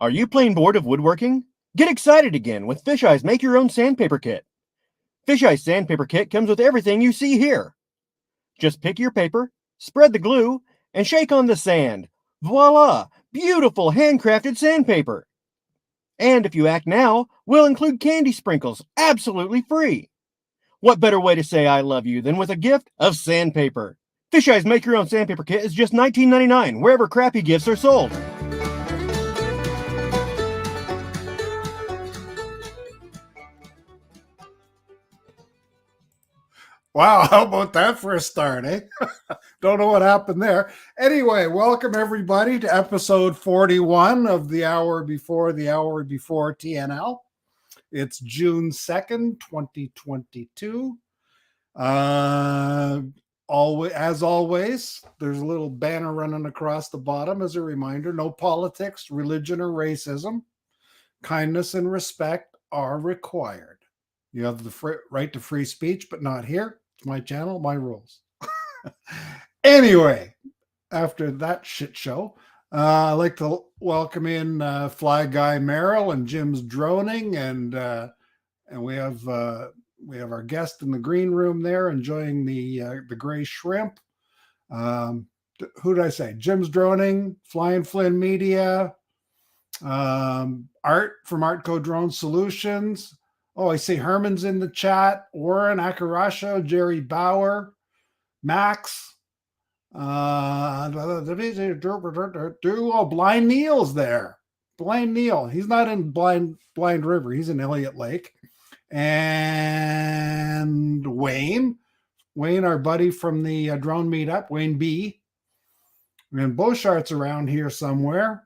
Are you plain bored of woodworking? Get excited again with Fisheye's Make Your Own Sandpaper Kit. Fisheye's Sandpaper Kit comes with everything you see here. Just pick your paper, spread the glue, and shake on the sand. Voila! Beautiful handcrafted sandpaper. And if you act now, we'll include candy sprinkles absolutely free. What better way to say I love you than with a gift of sandpaper? Fisheye's Make Your Own Sandpaper Kit is just $19.99 wherever crappy gifts are sold. Wow, how about that for a start, eh? Don't know what happened there. Anyway, welcome everybody to episode 41 of the Hour Before TNL. It's June 2nd, 2022. As always, there's a little banner running across the bottom as a reminder: no politics, religion, or racism. Kindness and respect are required. You have the right to free speech, but not here. It's my channel, my rules. Anyway, after that shit show, I'd like to welcome in Fly Guy Merrill and Jim's Droning, and we have our guest in the green room there enjoying the gray shrimp. Who did I say? Jim's Droning, Flying Flynn Media, Art from Artco Drone Solutions. Oh, I see Herman's in the chat. Warren Akarasho, Jerry Bauer, Max. Oh, Blind Neil's there. Blind Neil. He's not in Blind River. He's in Elliott Lake. And Wayne, our buddy from the drone meetup, Wayne B. And Beauchart's around here somewhere.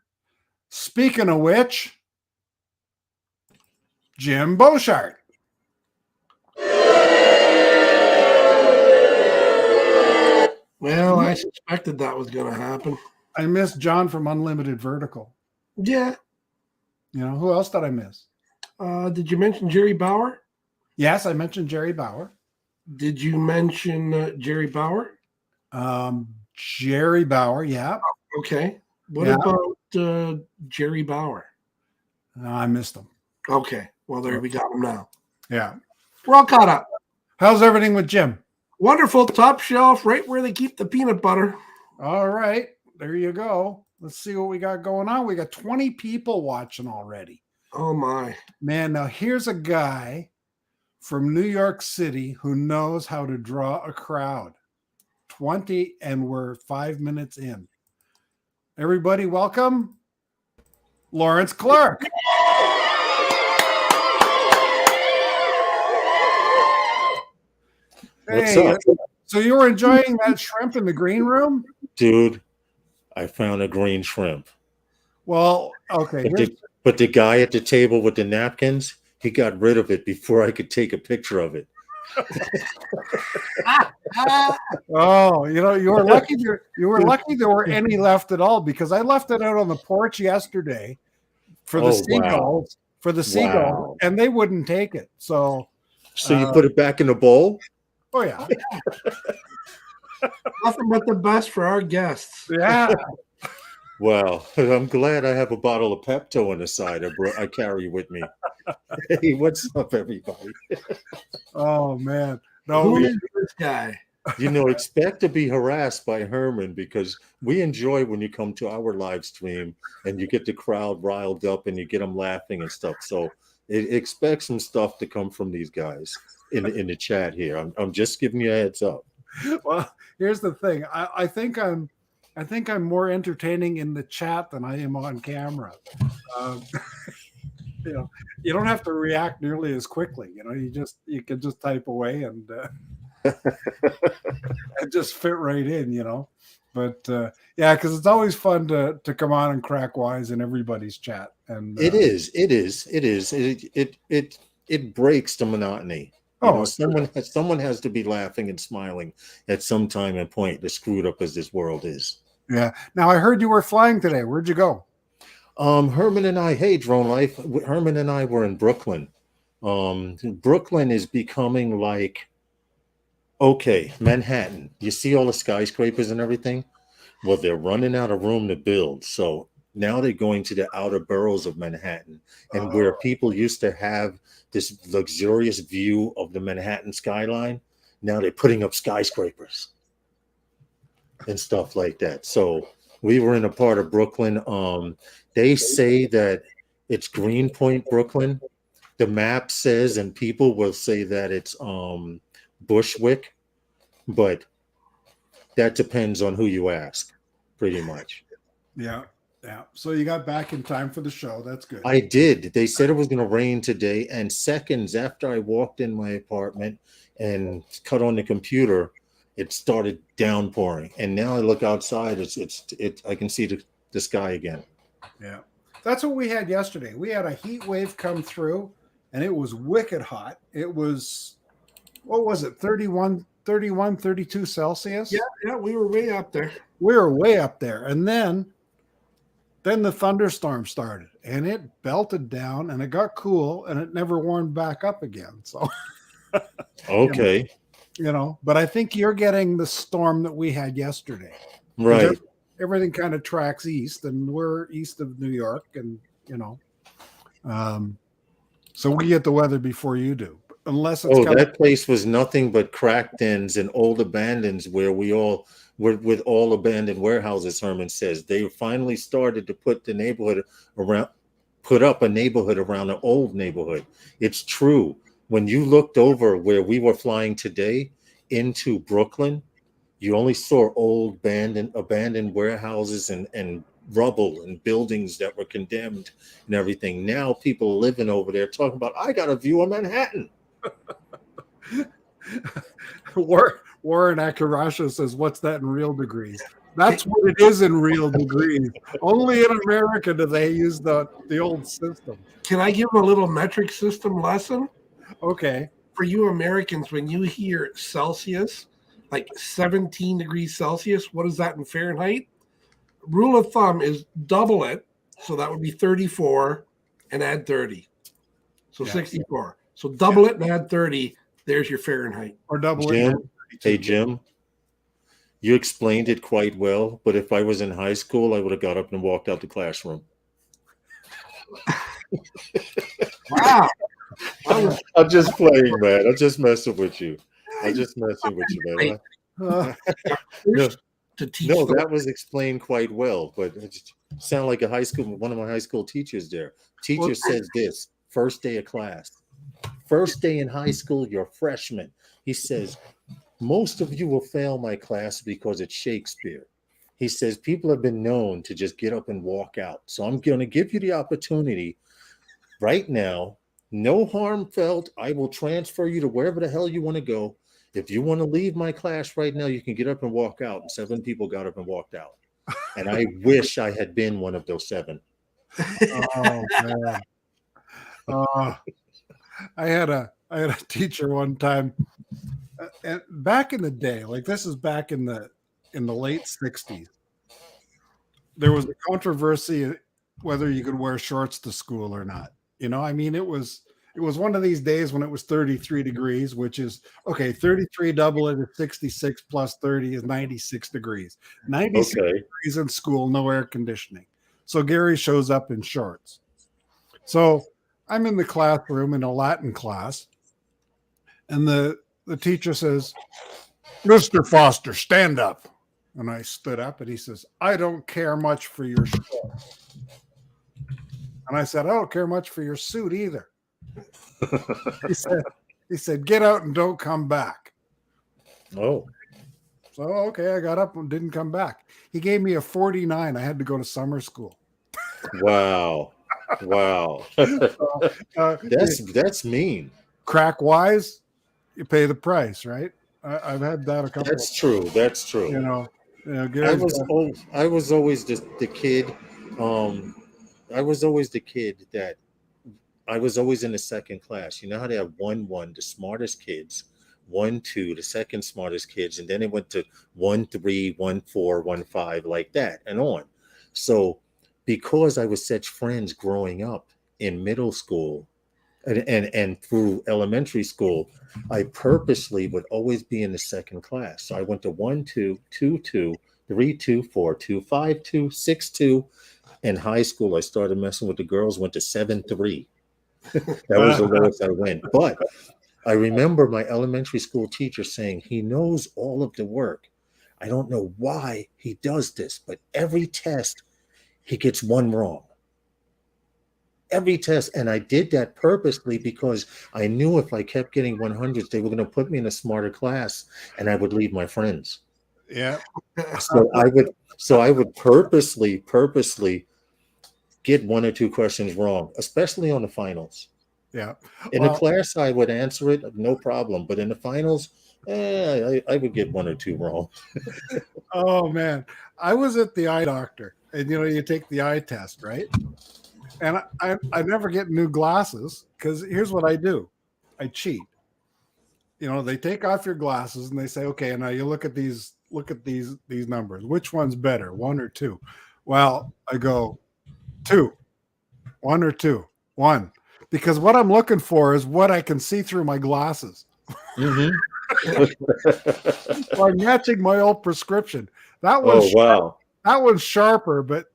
Speaking of which, Jim Beauchart. Well, I suspected that was going to happen. I missed John from Unlimited Vertical. Yeah. You know, who else did I miss? Did you mention Jerry Bauer? Yes, I mentioned Jerry Bauer. Did you mention Jerry Bauer? Jerry Bauer, yeah. Okay. What about Jerry Bauer? I missed him. Okay. Well, there we got him now. Yeah. We're all caught up. How's everything with Jim? Wonderful. Top shelf, right where they keep the peanut butter. All right. There you go. Let's see what we got going on. We got 20 people watching already. Oh, my. Man, now here's a guy from New York City who knows how to draw a crowd. 20, and we're 5 minutes in. Everybody, welcome Lawrence Clark. What's up? So you were enjoying that shrimp in the green room? Dude, I found a green shrimp. Well, okay. But the guy at the table with the napkins, he got rid of it before I could take a picture of it. Oh, you were lucky. You were lucky there were any left at all, because I left it out on the porch yesterday for the seagulls. Wow. For the seagulls, and they wouldn't take it. So you put it back in the bowl? Oh yeah. Nothing but the best for our guests. Yeah. Well, I'm glad I have a bottle of Pepto on the side I carry with me. Hey, what's up, everybody? Oh, man. No, who is this guy? Expect to be harassed by Herman, because we enjoy when you come to our live stream and you get the crowd riled up and you get them laughing and stuff. So expect some stuff to come from these guys in the chat here. I'm just giving you a heads up. Well, here's the thing. I think I'm more entertaining in the chat than I am on camera. You don't have to react nearly as quickly. You can just type away and and just fit right in. But yeah, because it's always fun to come on and crack wise in everybody's chat. And it breaks the monotony. Someone has to be laughing and smiling at some time and point, as screwed up as this world is. Yeah. Now, I heard you were flying today. Where'd you go? Herman and I, hey, Drone Life. Herman and I were in Brooklyn. Brooklyn is becoming like, okay, Manhattan. You see all the skyscrapers and everything? Well, they're running out of room to build. So Now they're going to the outer boroughs of Manhattan, and where people used to have this luxurious view of the Manhattan skyline, now they're putting up skyscrapers and stuff like that. So we were in a part of Brooklyn. They say that it's Greenpoint, Brooklyn. The map says, and people will say that it's Bushwick, but that depends on who you ask, pretty much. Yeah. So you got back in time for the show. That's good. I did. They said it was going to rain today, and seconds after I walked in my apartment and cut on the computer, it started downpouring. And now I look outside. I can see the sky again. Yeah. That's what we had yesterday. We had a heat wave come through, and it was wicked hot. It was, what was it, 31, 32 Celsius? Yeah, we were way up there. We were way up there. And then the thunderstorm started, and it belted down, and it got cool, and it never warmed back up again. So, okay. But I think you're getting the storm that we had yesterday. Right. Everything kind of tracks east, and we're east of New York, and so we get the weather before you do, unless it's that place was nothing but crack dens and old abandons where we all were, with all abandoned warehouses. Herman says they finally started to put up a neighborhood around the old neighborhood. It's true. When you looked over where we were flying today into Brooklyn, you only saw old abandoned warehouses and rubble and buildings that were condemned and everything. Now people are living over there talking about, I got a view of Manhattan. Warren Akarasha says, what's that in real degrees? That's what it is in real degrees. Only in America do they use the old system. Can I give a little metric system lesson? Okay. For you Americans, when you hear Celsius, like 17 degrees Celsius, what is that in Fahrenheit? Rule of thumb is double it. So that would be 34 and add 30. So 64. So double it and add 30. There's your Fahrenheit. Or double Jim, it. Hey, Jim, you explained it quite well, but if I was in high school, I would have got up and walked out the classroom. Wow. I'm just playing, man. I'm just messing with you. Man. No, that was explained quite well, but it just sounded like one of my high school teachers there. Teacher says this, first day of class. First day in high school, you're a freshman. He says, most of you will fail my class because it's Shakespeare. He says, people have been known to just get up and walk out. So I'm going to give you the opportunity right now. No harm felt. I will transfer you to wherever the hell you want to go. If you want to leave my class right now, you can get up and walk out. And 7 people got up and walked out. And I wish I had been one of those 7. Oh, man. I had a teacher one time, and back in the day, like this is back in the late 60s. There was a controversy whether you could wear shorts to school or not. I mean, it was one of these days when it was 33 degrees, which is okay. 33 double it is 66 plus 30 is 96 degrees. 96 degrees in school, no air conditioning. So Gary shows up in shorts. So I'm in the classroom in a Latin class, and the teacher says, Mr. Foster, stand up. And I stood up, and he says, I don't care much for your shorts. And I said, I don't care much for your suit either. He said, get out and don't come back. Oh. So, okay, I got up and didn't come back. He gave me a 49. I had to go to summer school. Wow. That's mean. Crack wise, you pay the price, right? I've had that a couple. That's true. I was always the kid. I was always the kid that I was always in the second class. You know how they have 1-1, the smartest kids, 1-2, the second smartest kids, and then it went to 1-3, 1-4, 1-5, like that, and on. So because I was such friends growing up in middle school, and through elementary school, I purposely would always be in the second class. So I went to 1 2 2 2 3 2 4 2 5 2 6 2. In high school, I started messing with the girls, went to 7 3. That was the lowest I went. But I remember my elementary school teacher saying he knows all of the work. I don't know why he does this, but every test he gets one wrong. Every test. And I did that purposely because I knew if I kept getting 100s, they were going to put me in a smarter class and I would leave my friends. Yeah. So I would purposely get 1 or 2 questions wrong, especially on the finals. Yeah. In a class, I would answer it, no problem. But in the finals, I would get 1 or 2 wrong. Oh man, I was at the eye doctor, and you take the eye test, right? And I never get new glasses because here's what I do: I cheat. They take off your glasses and they say, okay, now you look at these numbers. Which one's better, 1 or 2? Well, I go 2, 1 or 2, 1, because what I'm looking for is what I can see through my glasses. Mm-hmm. So I'm matching my old prescription. That one's wow. That one's sharper, but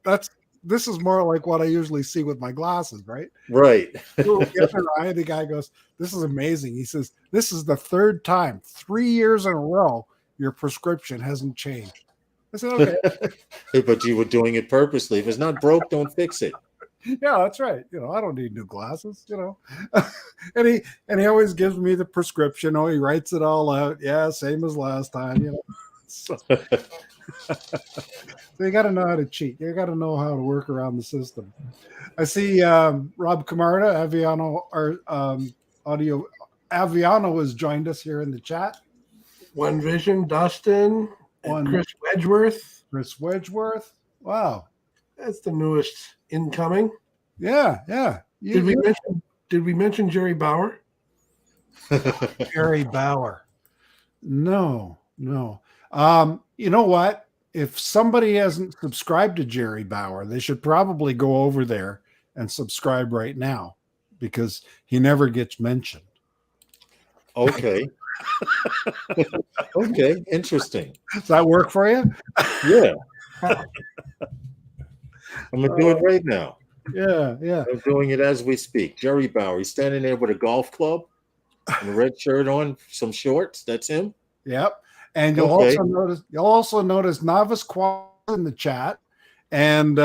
this is more like what I usually see with my glasses, right? Right. The guy goes, "This is amazing." He says, "This is the 3rd time, 3 years in a row, your prescription hasn't changed." I said, "Okay." Hey, but you were doing it purposely. If it's not broke, don't fix it. Yeah, that's right. I don't need new glasses, and he always gives me the prescription. He writes it all out. Yeah, same as last time, So, so you got to know how to cheat. You got to know how to work around the system. I see Rob Camarda, Aviano, or audio Aviano has joined us here in the chat. One Vision, Dustin, and Chris Wedgeworth. Chris Wedgeworth. Wow. That's the newest incoming. Yeah. Did we mention Jerry Bauer? Jerry Bauer. No. You know what? If somebody hasn't subscribed to Jerry Bauer, they should probably go over there and subscribe right now because he never gets mentioned. Okay. Okay. Interesting. Does that work for you? Yeah. I'm going to do it right now. Yeah. I'm doing it as we speak. Jerry Bauer. He's standing there with a golf club and a red shirt on, some shorts. That's him. Yep. And you'll also notice Novice Quad in the chat, and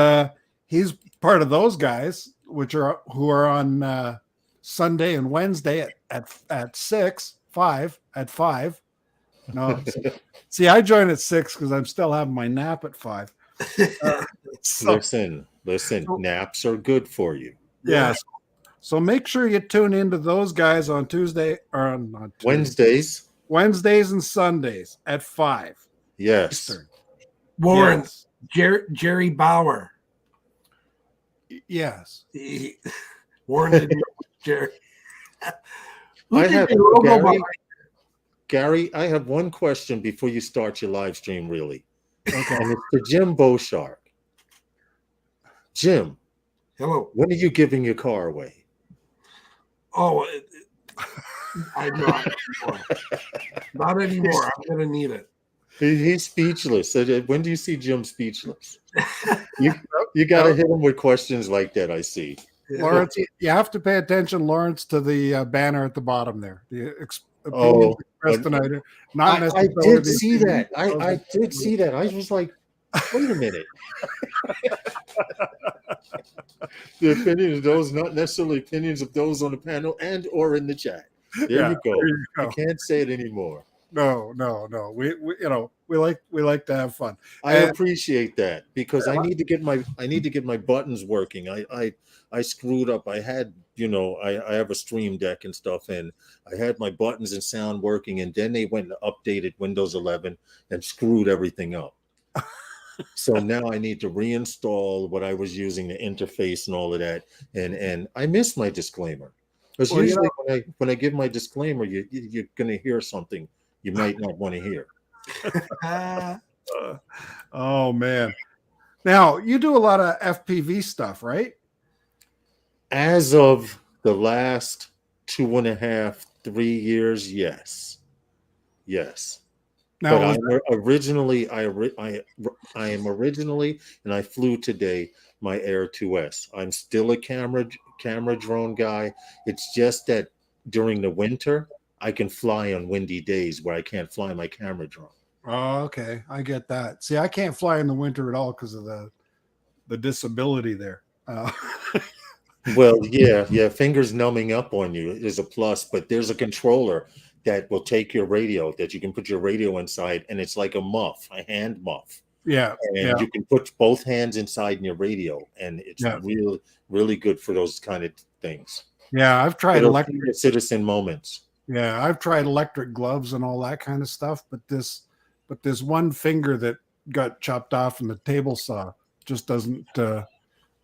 he's part of those guys, who are on Sunday and Wednesday at 5. No, see, I join at 6 because I'm still having my nap at 5. Listen, naps are good for you. Yes. So make sure you tune into those guys on Tuesday or on Wednesdays and Sundays at 5. Yes. Eastern. Warren, yes. Jerry Bauer. Yes. Warren didn't know Jerry. Gary, I have one question before you start your live stream, really. Okay. And it's to Jim Beaushark. Jim. Hello. When are you giving your car away? Oh, I'm not anymore. Not anymore. I'm going to need it. He's speechless. When do you see Jim speechless? You got to hit him with questions like that, I see. Lawrence, you have to pay attention, Lawrence, to the banner at the bottom there. The opinions expressed tonight. I did see that. I did see that. I was like, wait a minute. The opinions of those, not necessarily opinions of those on the panel and or in the chat. There you go. You can't say it anymore. No. We like to have fun. I appreciate that because I need to get my buttons working. I screwed up. I had, I have a Stream Deck and stuff, and I had my buttons and sound working, and then they went and updated Windows 11 and screwed everything up. So now I need to reinstall what I was using, the interface and all of that. And I missed my disclaimer. Because usually when I give my disclaimer, you're going to hear something you might not want to hear. Oh, man. Now, you do a lot of FPV stuff, right? As of the last 2.5, 3 years. Yes. Now, But I am originally, and I flew today my Air 2S. I'm still a camera drone guy. It's just that during the winter, I can fly on windy days where I can't fly my camera drone. oh, okay, I get that. See, I can't fly in the winter at all because of the disability there. Well, yeah, fingers numbing up on you is a plus, but there's a controller that will take your radio that you can put your radio inside, and it's like a hand muff. Yeah, And you can put both hands inside in your radio, and it's Yeah. really, really good for those kind of things. yeah. I've tried It'll electric. be a citizen moments. Yeah, I've tried electric gloves and all that kind of stuff, but this one finger that got chopped off in the table saw just doesn't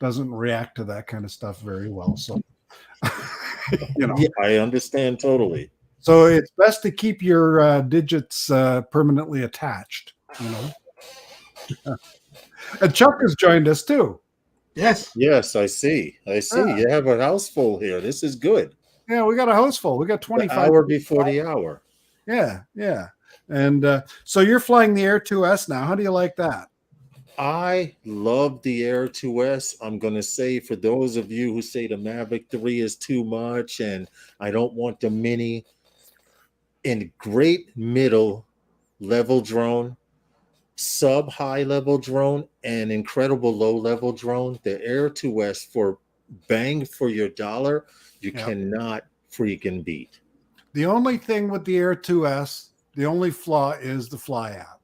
react to that kind of stuff very well. So, Yeah, I understand totally. So it's best to keep your digits permanently attached. And Chuck has joined us too. Yes. Yes, I see. Yeah. You have a house full here. This is good. Yeah, we got a house full. We got 25 hour before the hour. Yeah. And so you're flying the Air 2S now. How do you like that? I love the Air 2S. I'm going to say, for those of you who say the Mavic 3 is too much and I don't want the Mini, in great middle level drone, sub high level drone, and incredible low level drone, the Air 2S, for bang for your dollar, you cannot freaking beat. The only thing with the Air 2S, the only flaw is the Fly app.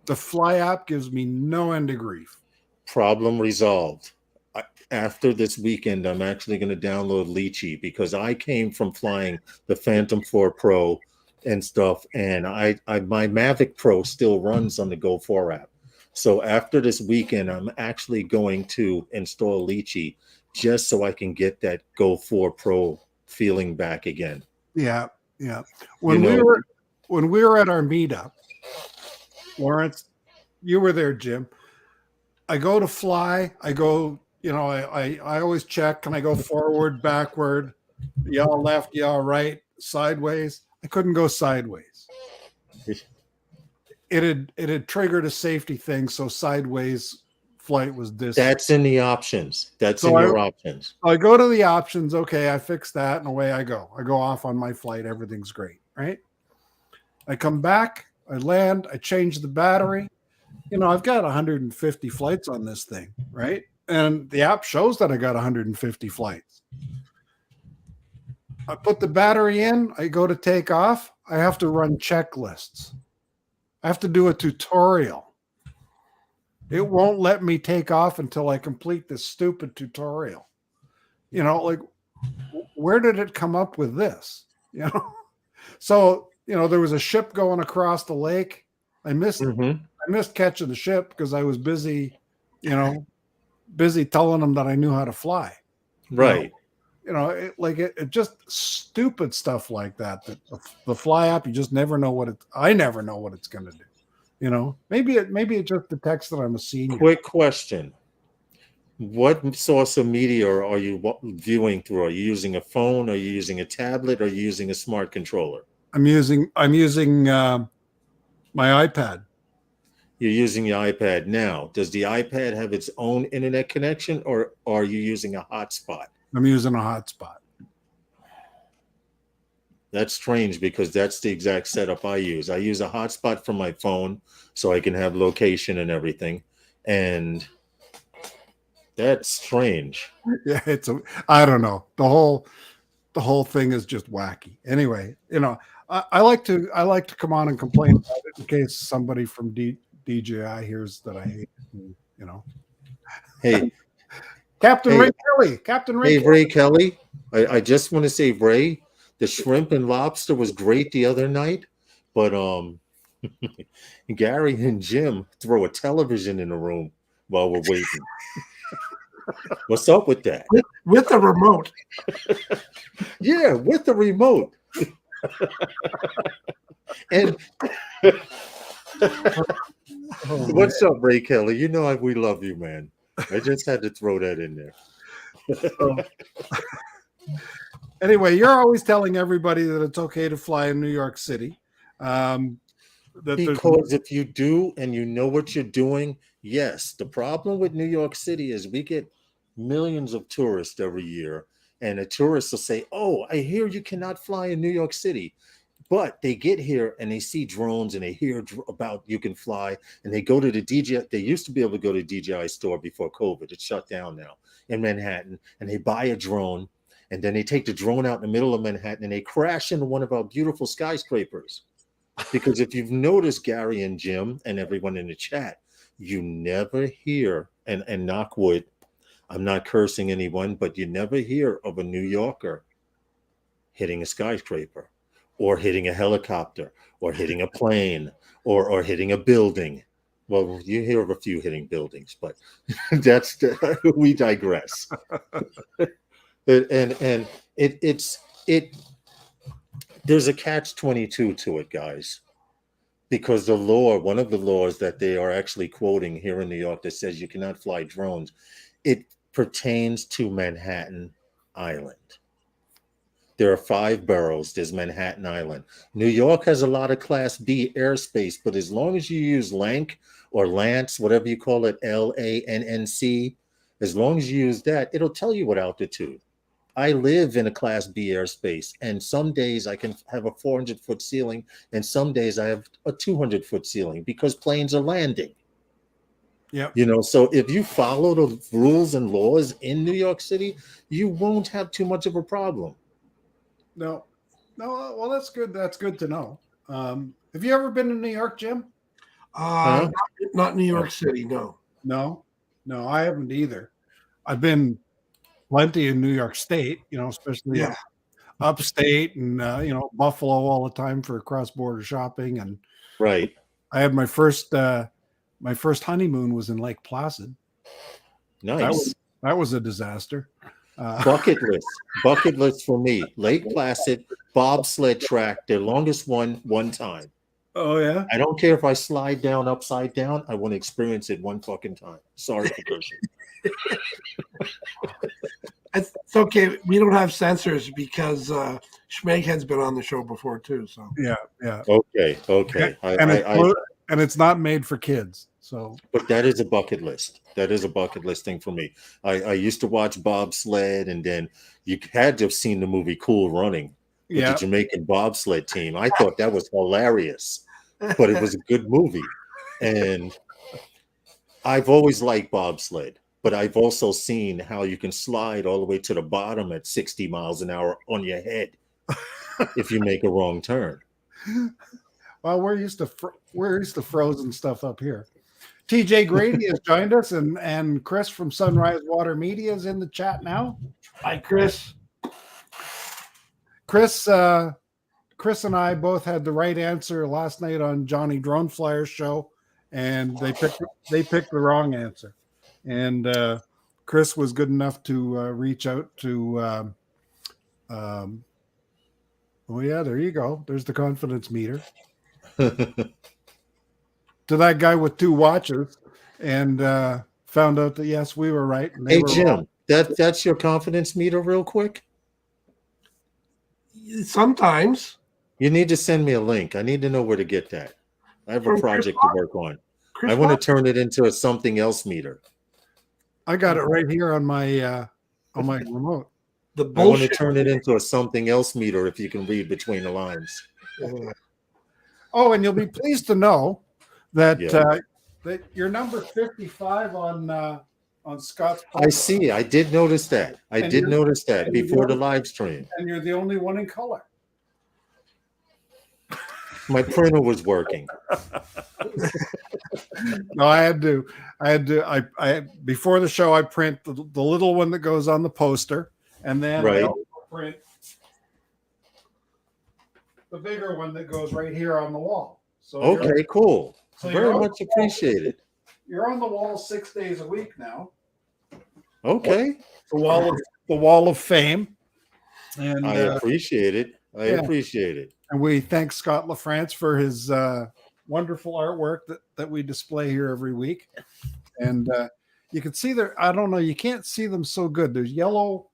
The Fly app gives me no end of grief. Problem resolved. After this weekend, I'm actually going to download Lychee, because I came from flying the Phantom 4 Pro and stuff, and my Mavic Pro still runs on the Go 4 app. So after this weekend, I'm actually going to install Lychee just so I can get that Go 4 Pro feeling back again. Yeah. When we were at our meetup, Lawrence, you were there, Jim. I go to fly. I go, I always check. Can I go forward, backward, yaw left, yaw right, sideways? I couldn't go sideways. It had triggered a safety thing, so sideways flight was this. That's in the options. That's in your options. I go to the options. Okay, I fix that, and away I go. I go off on my flight. Everything's great, right? I come back. I land. I change the battery. I've got 150 flights on this thing, right? And the app shows that I got 150 flights. I put the battery in. I go to take off. I have to run checklists. I have to do a tutorial. It won't let me take off until I complete this stupid tutorial. Where did it come up with this? So, there was a ship going across the lake. I missed catching the ship because I was busy telling them that I knew how to fly. Right. It just stupid stuff like that. The Fly app, you just never know I never know what it's going to do. Maybe it just detects that I'm a senior. Quick question. What source of media are you viewing through? Are you using a phone? Are you using a tablet? Are you using a smart controller? I'm using my iPad. You're using the iPad now. Does the iPad have its own internet connection, or are you using a hotspot? I'm using a hotspot. That's strange, because that's the exact setup I use. I use a hotspot from my phone so I can have location and everything. And that's strange. Yeah, I don't know. The whole thing is just wacky. Anyway, I like to come on and complain about it in case somebody from DJI hears that I hate it. Hey, Captain Ray Kelly. Captain Ray. Hey, Ray Kelly. I just want to say, Ray, the shrimp and lobster was great the other night, but Gary and Jim throw a television in the room while we're waiting. What's up with that? With the remote. Yeah, with the remote. And what's up, Ray Kelly? We love you, man. I just had to throw that in there. Anyway, you're always telling everybody that it's okay to fly in New York City. That there's Because if you do and you know what you're doing, yes. The problem with New York City is we get millions of tourists every year, and the tourists will say, "Oh, I hear you cannot fly in New York City." But they get here and they see drones and they hear about you can fly, and they go to the DJI. They used to be able to go to DJI store before COVID. It's shut down now in Manhattan, and they buy a drone, and then they take the drone out in the middle of Manhattan and they crash into one of our beautiful skyscrapers. Because if you've noticed, Gary and Jim and everyone in the chat, you never hear, and knock wood, I'm not cursing anyone, but you never hear of a New Yorker hitting a skyscraper or hitting a helicopter or hitting a plane or hitting a building. Well, you hear of a few hitting buildings, but we digress. and there's a catch-22 to it, guys, because the law, one of the laws that they are actually quoting here in New York that says you cannot fly drones, it pertains to Manhattan Island. There are 5 boroughs. There's Manhattan Island. New York has a lot of Class B airspace, but as long as you use LANC or Lance, whatever you call it, LANNC, as long as you use that, it'll tell you what altitude. I live in a Class B airspace, and some days I can have a 400-foot ceiling, and some days I have a 200-foot ceiling because planes are landing. Yep. You know, so if you follow the rules and laws in New York City, you won't have too much of a problem. No. Well, that's good. That's good to know. Have you ever been to New York, Jim? Not New York City, no. No, I haven't either. I've been plenty in New York State, especially upstate and Buffalo all the time for cross-border shopping. And right, I had my first honeymoon was in Lake Placid. Nice. That was a disaster. Bucket list for me. Lake Placid, bobsled track, their longest one time. Oh yeah. I don't care if I slide down upside down. I want to experience it one fucking time. Sorry for cursing. It's okay. We don't have censors because Schmeghead's been on the show before too. So yeah. Okay. And it's not made for kids. So, but that is a bucket list. That is a bucket list thing for me. I used to watch bobsled, and then you had to have seen the movie Cool Running with the Jamaican bobsled team. I thought that was hilarious, but it was a good movie. And I've always liked bobsled, but I've also seen how you can slide all the way to the bottom at 60 miles an hour on your head if you make a wrong turn. Well, we're used to frozen stuff up here. TJ Grady has joined us, and Chris from Sunrise Water Media is in the chat now. Hi, Chris. Chris and I both had the right answer last night on Johnny Drone Flyer's show, and they picked the wrong answer. And Chris was good enough to reach out to. Oh yeah, there you go. There's the confidence meter. To that guy with 2 watches, and found out that yes, we were right. And hey Jim, that's your confidence meter, real quick. Sometimes you need to send me a link. I need to know where to get that. I have a project to work on. I want to turn it into a something else meter. I got it right here on my remote. I want to turn it into a something else meter if you can read between the lines. Oh, and you'll be pleased to know that that you're number 55 on Scott's podcast. I see. I did notice that. I did notice that before the live stream. And you're the only one in color. My printer was working. No, I had to before the show I print the little one that goes on the poster, and then I also print the bigger one that goes right here on the wall. So okay, cool. So very much appreciated. You're on the wall 6 days a week now. Okay. The wall of fame. And I appreciate it. I appreciate it. And we thank Scott LaFrance for his wonderful artwork that we display here every week. And you can see there, I don't know, you can't see them so good. There's yellow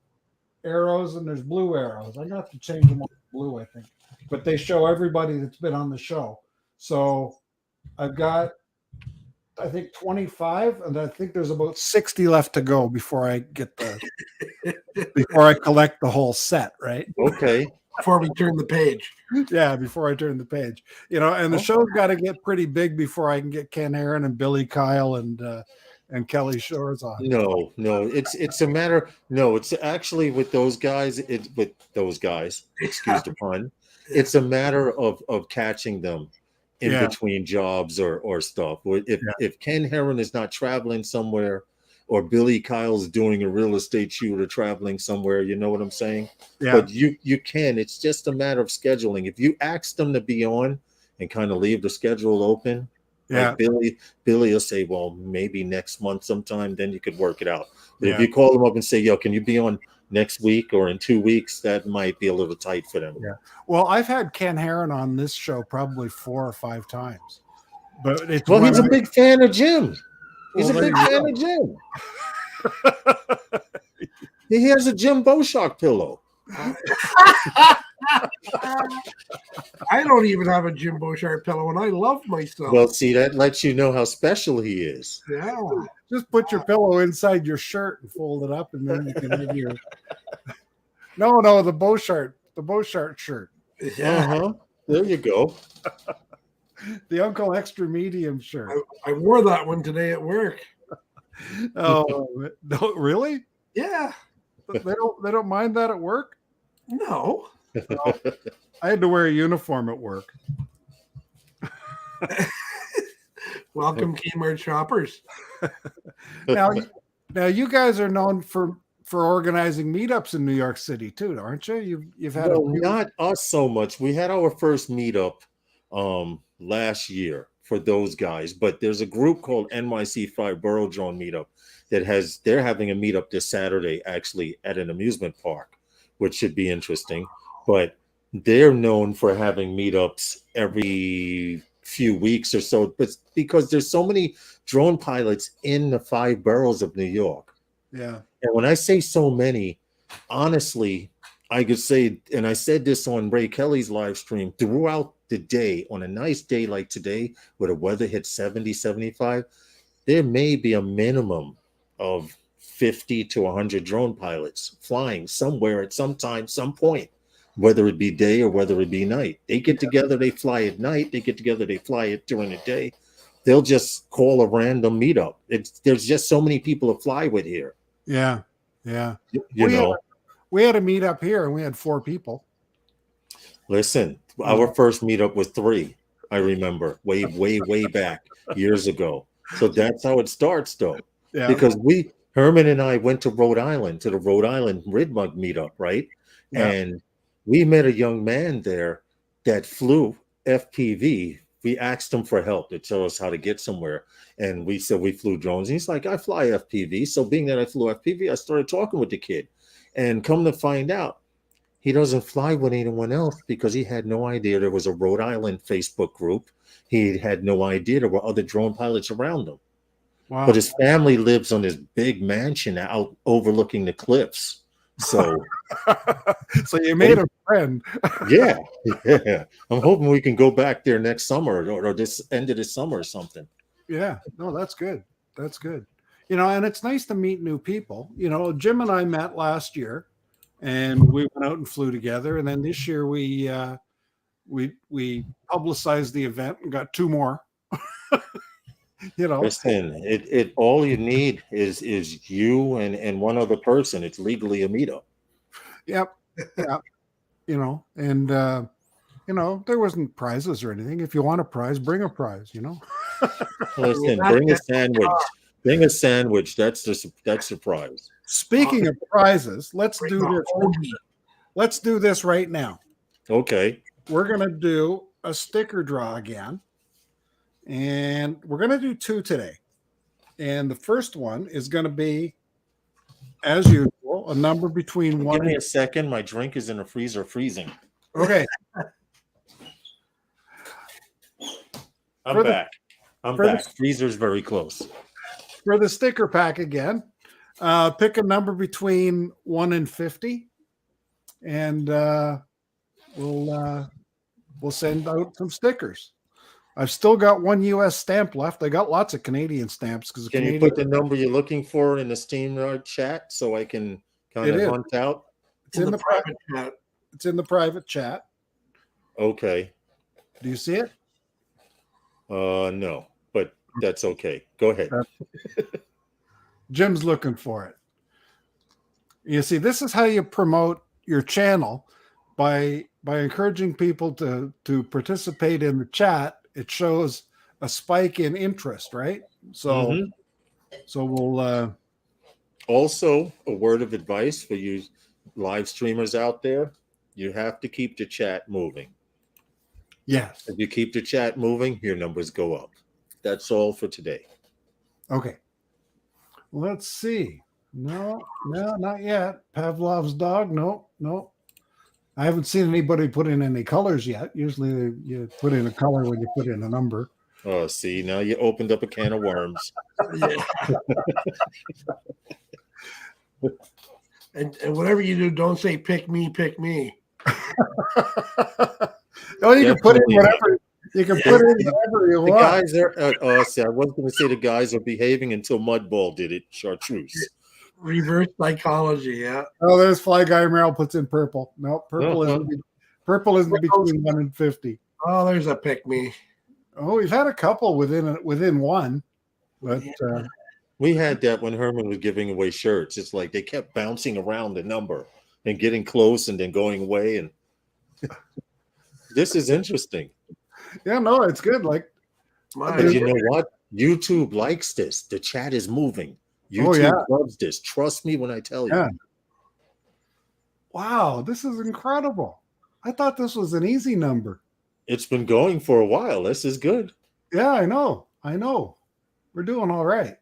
arrows and there's blue arrows. I got to change them all to blue, I think. But they show everybody that's been on the show. So I've got, I think, 25, and I think there's about 60 left to go before I get before I collect the whole set, right? Okay. Before we turn the page. Yeah, before I turn the page. And the show's got to get pretty big before I can get Ken Aaron and Billy Kyle and Kelly Shores on. No, it's a matter. No, it's actually with those guys. Excuse the pun. It's a matter of catching them in between jobs or stuff. If Ken Herman is not traveling somewhere, or Billy Kyle's doing a real estate shoot or traveling somewhere, you know what I'm saying? Yeah. But you can. It's just a matter of scheduling. If you ask them to be on and kind of leave the schedule open, like Billy will say, well, maybe next month sometime, then you could work it out. But if you call them up and say, yo, can you be on next week or in 2 weeks, that might be a little tight for them. Yeah. Well, I've had Ken Herron on this show probably 4 or 5 times. But it's he's a big fan of Jim. He's a big fan of Jim. He has a Jim Beauchamp pillow. I don't even have a Jim Beauchamp pillow, and I love myself. Well, see, that lets you know how special he is. Yeah. Just put your pillow inside your shirt and fold it up, and then you can have your. No, the Beauchamp shirt. Yeah. There you go. The Uncle Extra Medium shirt. I wore that one today at work. Oh, no, really? Yeah. They don't mind that at work? No. Well, I had to wear a uniform at work. Welcome, Kmart shoppers. Now you guys are known for organizing meetups in New York City too, aren't you? You've had not us so much. We had our first meetup last year for those guys, but there's a group called NYC 5 Borough Drone Meetup they're having a meetup this Saturday actually at an amusement park, which should be interesting. But they're known for having meetups every few weeks or so, but because there's so many drone pilots in the 5 boroughs of New York. Yeah. And when I say so many, honestly, I could say, and I said this on Ray Kelly's live stream, throughout the day, on a nice day like today, where the weather hits 70, 75, there may be a minimum of 50 to 100 drone pilots flying somewhere at some time, some point, whether it be day or whether it be night. They get together, they fly at night. They get together, they fly it during the day. They'll just call a random meetup. There's just so many people to fly with here. Yeah, yeah. We had a meetup here and we had 4 people. Listen, our first meetup was 3. I remember way back years ago. So that's how it starts, though. Yeah. Because Herman and I went to Rhode Island to the Rhode Island Ridmug meetup, right? Yeah. And we met a young man there that flew FPV. We asked him for help to tell us how to get somewhere. And we said we flew drones. And he's like, I fly FPV. So being that I flew FPV, I started talking with the kid. And come to find out, he doesn't fly with anyone else because he had no idea there was a Rhode Island Facebook group. He had no idea there were other drone pilots around him. Wow. But his family lives on this big mansion out overlooking the cliffs. So, so you made a friend. yeah. I'm hoping we can go back there next summer or this end of the summer or something. Yeah. No, that's good. That's good. And it's nice to meet new people. Jim and I met last year, and we went out and flew together. And then this year we publicized the event and got 2 more. Listen, it all you need is you and one other person. It's legally a meetup. Yep. Yeah. And there wasn't prizes or anything. If you want a prize, bring a prize. Listen, bring a sandwich. Bring a sandwich. That's the prize. Speaking of prizes, let's do this. Let's do this right now. Okay. We're gonna do a sticker draw again. And we're going to do 2 today. And the first one is going to be, as usual, a number between 1 Give me a second. My drink is in the freezer freezing. Okay. I'm back. Freezer's very close. For the sticker pack again, pick a number between 1 and 50. and we'll send out some stickers. I've still got one U.S. stamp left. I got lots of Canadian stamps because Can you put the number you're looking for in the StreamYard chat so I can kind It of is. hunt out? It's in the private chat. It's in the private chat. Okay. Do you see it? No, but that's okay. Go ahead. Jim's looking for it. You see, this is how you promote your channel by encouraging people to participate in the chat. It shows a spike in interest, right? So we'll also a word of advice for you live streamers out there: you have to keep the chat moving. Yes. If you keep the chat moving, your numbers go up. That's all for today. Okay. Let's see. No, not yet. Pavlov's dog. No. I haven't seen anybody put in any colors yet. Usually you put in a color when you put in a number. Oh, see, now you opened up a can of worms. Yeah. and whatever you do, don't say pick me, pick me. Oh, you can put in whatever you can put in whatever you The want. guys are see, I wasn't going to say the guys are behaving until Mudball did it. Chartreuse. Reverse psychology, yeah. Oh, there's Fly Guy Merrill puts in purple. No, purple isn't between 1 and 50. Oh, there's a pick me. Oh, we've had a couple within one, but We had that when Herman was giving away shirts. It's like they kept bouncing around the number and getting close and then going away. And this is interesting. yeah, no, it's good. Like, But you know what? YouTube likes this. The chat is moving. YouTube loves this. Trust me when I tell you. Yeah. Wow, this is incredible. I thought this was an easy number. It's been going for a while. This is good. Yeah, I know. We're doing all right.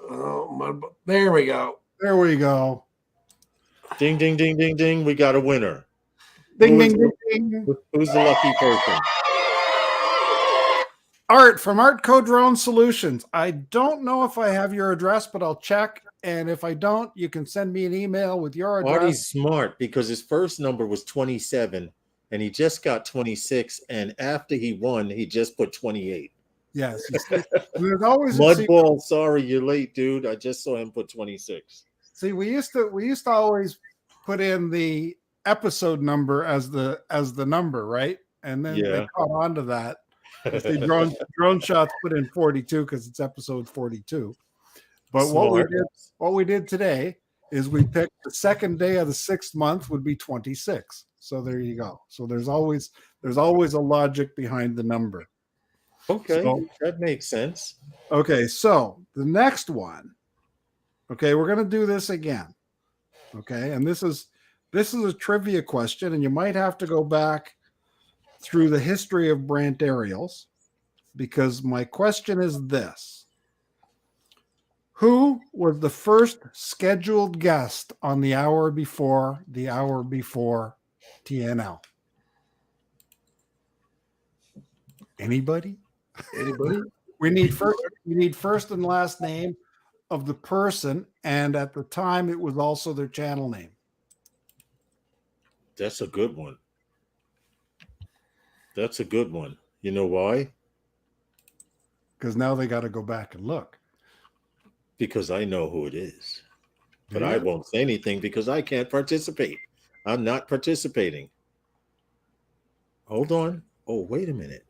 Oh, there we go. There we go. Ding, ding, ding, ding, ding. We got a winner. Ding, ding, ding, ding. Who's the lucky person? Art from Art Code Drone Solutions. I don't know if I have your address, but I'll check. And if I don't, you can send me an email with your address. Artie's smart because his first number was 27 and he just got 26. And after he won, he just put 28. Yes. There's always Mudball, sorry, you're late, dude. I just saw him put 26. See, we used to always put in the episode number as the number, right? And then they caught on to that. The drone shots put in 42 because it's episode 42. But what we did today is we picked the second day of the 6th month would be 26. So there you go. So there's always a logic behind the number. Okay, so, that makes sense. Okay, so the next one. Okay, we're gonna do this again. Okay, and this is a trivia question, and you might have to go back through the history of Brant aerials, because my question is this: who was the first scheduled guest on the hour before TNL? Anybody? We need first and last name of the person, and at the time it was also their channel name. That's a good one. You know why? Because now they got to go back and look. Because I know who it is. But I won't say anything because I can't participate. I'm not participating. Hold on. Oh, wait a minute.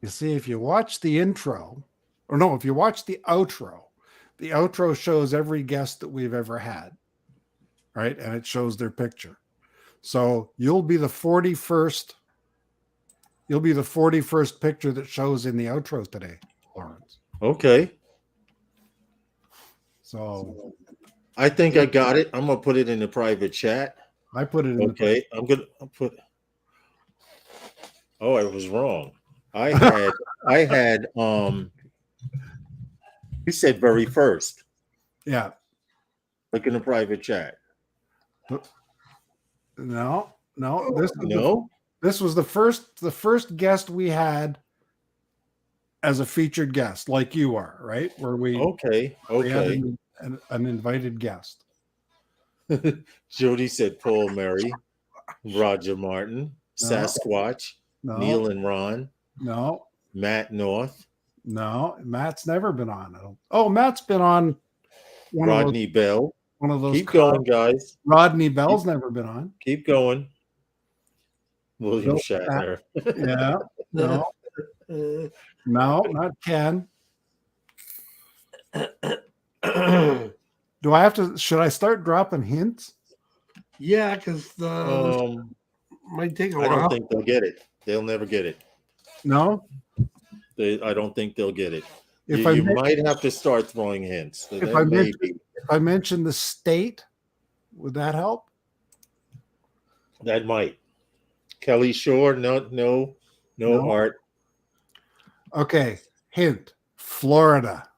You see, if you watch the intro, or no, if you watch the outro shows every guest that we've ever had, right? And it shows their picture. So you'll be the 41st picture that shows in the outro today, Lawrence. Okay. So I think I got it. I'm gonna put it in the private chat. I put it in. Okay. I'll put. Oh, I was wrong. I had you said very first. Yeah. Look in the private chat. No. This was the first guest we had as a featured guest, like you are, right? Where we Okay. an invited guest. Jody said Paul Murray, Roger Martin, No. Sasquatch, No, Neil and Ron, no, Matt North, no. Matt's never been on. Oh, Matt's been on Rodney Bell. one of those. Keep going, guys. Rodney Bell's never been on. Keep going. William Bill Shatner. Yeah. No, no, not Ken. Do I have to? Should I start dropping hints? Yeah, because might take a I while. don't think they'll get it. They'll never get it. No. I don't think they'll get it. If You might have to start throwing hints. If I mention the state, would that help? That might. Kelly Shore, no Art. Okay. Hint: Florida.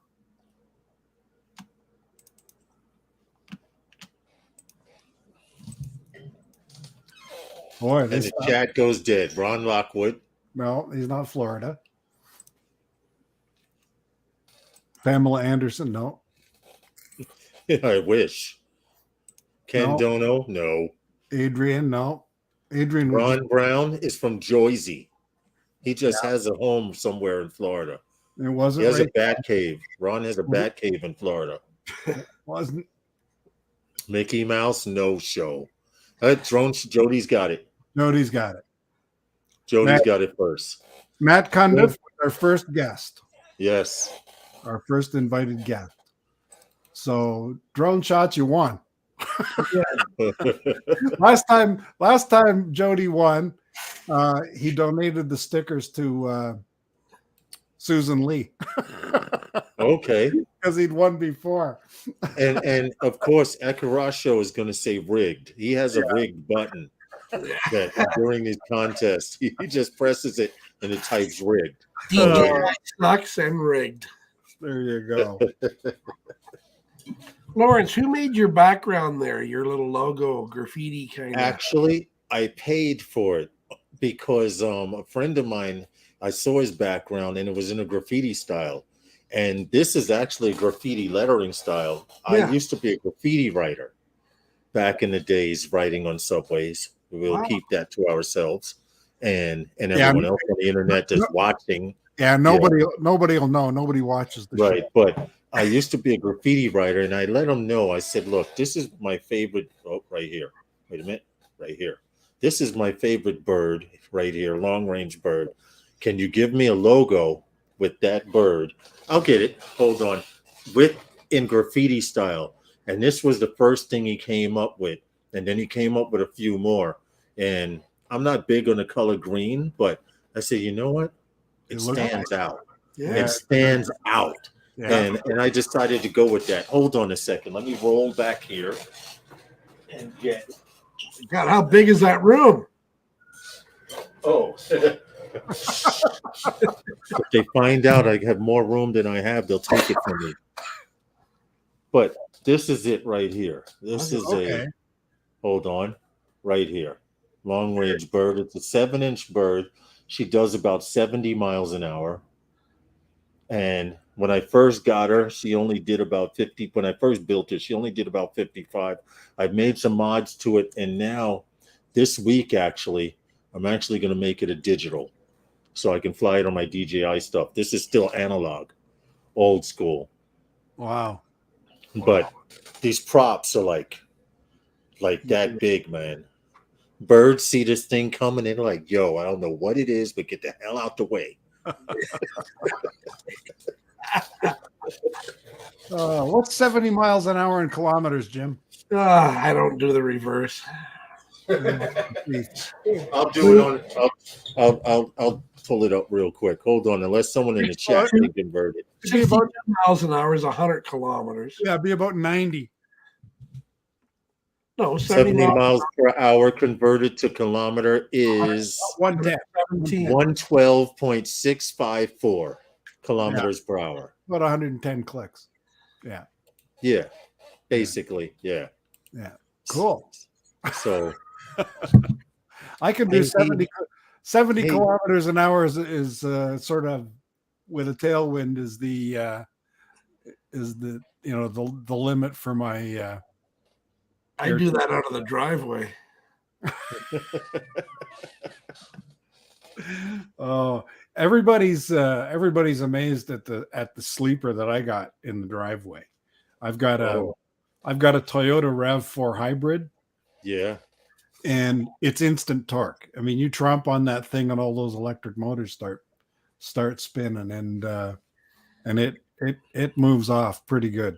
Boy, And the chat goes dead. Ron Lockwood. No, he's not Florida. Pamela Anderson, no. I wish. Ken No. Dono, no. Adrian, no. Adrian was Ron Brown is from Jersey. He just has a home somewhere in Florida. it He wasn't has right. a bat cave. Ron has a bat cave in Florida. Wasn't Mickey Mouse, no show. Jody's got it. Jody's got it. Jody's got it first. Matt Cundiff was our first guest, Yes. our first invited guest. So drone shots, you won. Last time Jody won, he donated the stickers to Susan Lee Okay. because he'd won before. And of course, Ekarasho is going to say rigged. He has a rigged button that during these contests, he just presses it and it types rigged. DJ sucks and rigged. There you go. Lawrence, who made your background there? Your little logo graffiti kind of. Actually, I paid for it because a friend of mine, I saw his background and it was in a graffiti style. And this is actually a graffiti lettering style. Yeah. I used to be a graffiti writer back in the days, writing on subways. We'll keep that to ourselves and everyone else on the internet just watching. Yeah, nobody will know. Nobody watches the Right. show. But I used to be a graffiti writer and I let them know. I said, look, this is my favorite. Oh, right here. Wait a minute. Right here. This is my favorite bird right here, long range bird. Can you give me a logo with that bird? I'll get it. Hold on. In graffiti style. And this was the first thing he came up with. And then he came up with a few more. And I'm not big on the color green, but I said, you know what? It stands out. Yeah. It stands out. Yeah. And I decided to go with that. Hold on a second. Let me roll back here and get. God, how big is that room? Oh. If they find out I have more room than I have, they'll take it from me. But this is it right here. This is a, hold on, right here. Long range bird. It's a 7-inch bird. She does about 70 miles an hour. And when I first got her, she only did about 50. When I first built it, she only did about 55. I've made some mods to it. And now this week, actually, I'm actually going to make it a digital so I can fly it on my DJI stuff. This is still analog, old school. Wow. But these props are like that big, man. Birds see this thing coming and they're like, yo, I don't know what it is, but get the hell out the way. What's 70 miles an hour in kilometers, Jim? I don't do the reverse. I'll do it on. I'll pull it up real quick. Hold on, unless someone in the chat can convert it. 60 miles an hour is 100 kilometers. Yeah, it'd be about 90. No, 70 miles per hour converted to kilometer is 110. 112.654 kilometers per hour. About 110 clicks. Yeah. Yeah, basically, yeah. Yeah. Cool. So I can do 70 kilometers an hour is sort of with a tailwind is the the limit for my I do that out of the driveway. Oh, everybody's amazed at the sleeper that I got in the driveway. I've got a Toyota RAV4 hybrid. Yeah. And it's instant torque. I mean, you tromp on that thing and all those electric motors start spinning, and it moves off pretty good.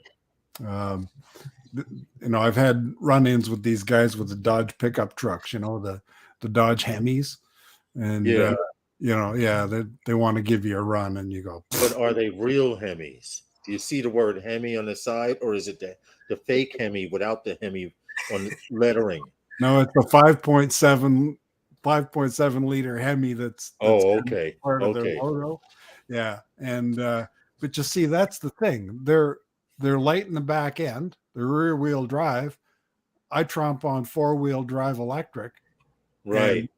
I've had run-ins with these guys with the Dodge pickup trucks, the Dodge Hemis, and they want to give you a run, and you go. But are they real Hemis? Do you see the word Hemi on the side, or is it the fake Hemi without the Hemi on the lettering? No, it's a 5.7 liter Hemi that's okay. part of their logo. Yeah, and but you see, that's the thing. They're light in the back end. They're rear wheel drive. I tromp on 4-wheel drive electric. Right.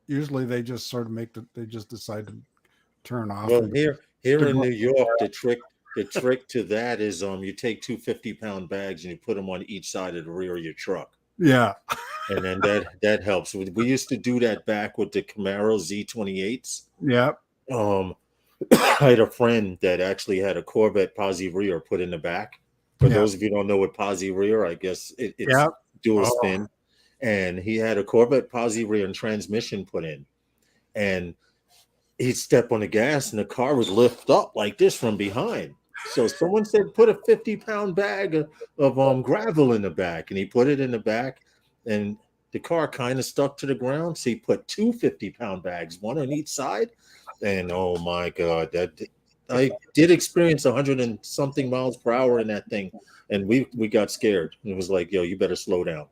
Usually they just sort of they just decide to turn off. Well, here in New York, the trick to that is you take 2 50-pound bags and you put them on each side of the rear of your truck. Yeah. And then that helps. We used to do that back with the Camaro Z28s. Yeah. I had a friend that actually had a Corvette posi rear put in the back. For those of you who don't know what posi rear, I guess it's dual spin. And he had a Corvette posi rear and transmission put in. And he'd step on the gas and the car would lift up like this from behind. So someone said, put a 50-pound bag of gravel in the back. And he put it in the back, and the car kind of stuck to the ground. So he put 2 50-pound bags, one on each side. And oh my God, I did experience 100 and something miles per hour in that thing. And we got scared. It was like, yo, you better slow down.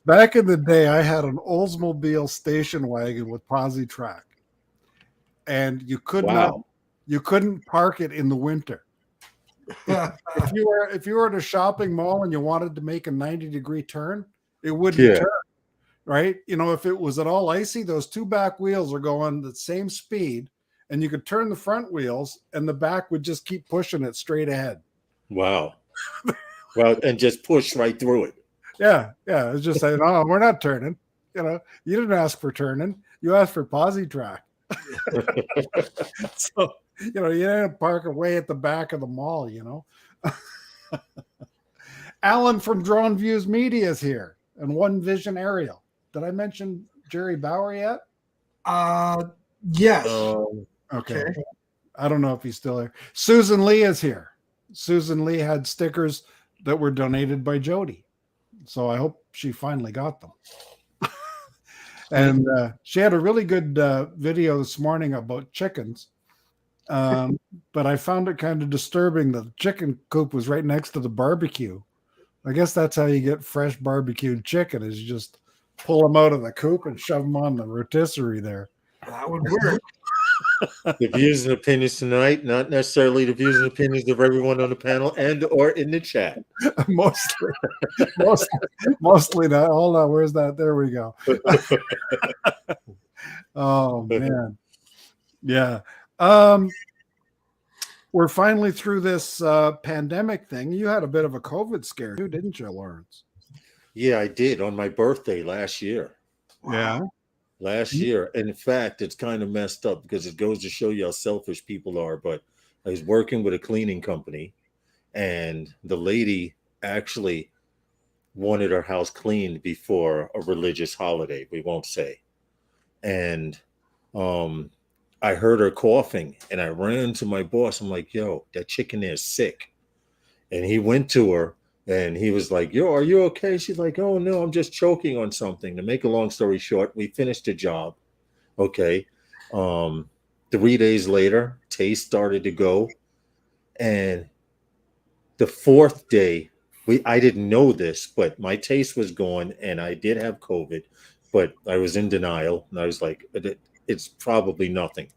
Back in the day, I had an Oldsmobile station wagon with posi track. And you couldn't park it in the winter. If you were at a shopping mall and you wanted to make a 90-degree turn, it wouldn't turn. Right? If it was at all icy, those 2 back wheels are going the same speed, and you could turn the front wheels and the back would just keep pushing it straight ahead. Wow. Well, and just push right through it. Yeah. It's just saying, oh, we're not turning. You didn't ask for turning. You asked for posi track. So, you didn't park away at the back of the mall, Alan from Drone Views Media is here, and One Vision Aerial. Did I mention Jerry Bauer yet? Yes. Okay. I don't know if he's still here. Susan Lee is here. Susan Lee had stickers that were donated by Jody. So I hope she finally got them. And she had a really good video this morning about chickens. But I found it kind of disturbing that the chicken coop was right next to the barbecue. I guess that's how you get fresh barbecued chicken, is you just pull them out of the coop and shove them on the rotisserie there. That would work. The views and opinions tonight, not necessarily the views and opinions of everyone on the panel and or in the chat. Mostly not. Hold on, where's that? There we go. Oh man. Yeah. We're finally through this pandemic thing. You had a bit of a COVID scare too, didn't you, Lawrence? Yeah, I did on my birthday last year. Yeah. Last year. And in fact, it's kind of messed up because it goes to show you how selfish people are. But I was working with a cleaning company, and the lady actually wanted her house cleaned before a religious holiday, we won't say. And I heard her coughing, and I ran to my boss. I'm like, yo, that chicken is sick. And he went to her, and he was like, yo, are you okay? She's like, oh, no, I'm just choking on something. To make a long story short, we finished the job. Okay. 3 days later, taste started to go. And the 4th day, I didn't know this, but my taste was gone, and I did have COVID, but I was in denial. And I was like, it's probably nothing.